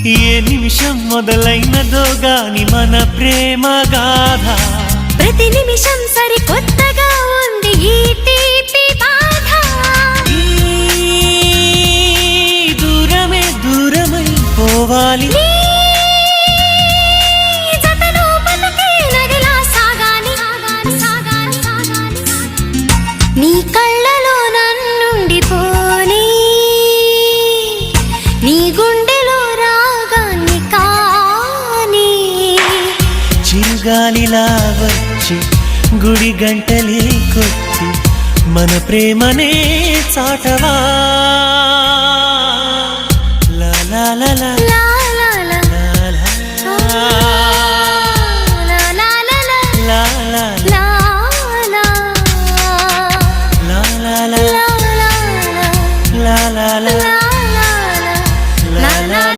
ఏ నిమిషం మొదలైనదో గాని మన ప్రేమ గాథ ప్రతి నిమిషం సరికొత్తగా ఉంది ఈ తీపి బాధ దూరమే దూరమై పోవాలి నీ కళ్ళలో నన్నుండిపోని నీ గుండెలో రాగాన్ని కాని చిరుగాలిలా వచ్చి గుడి గంటలే కొట్టి మన ప్రేమనే చాటవా లా లా లా లా లా లా లా లా లా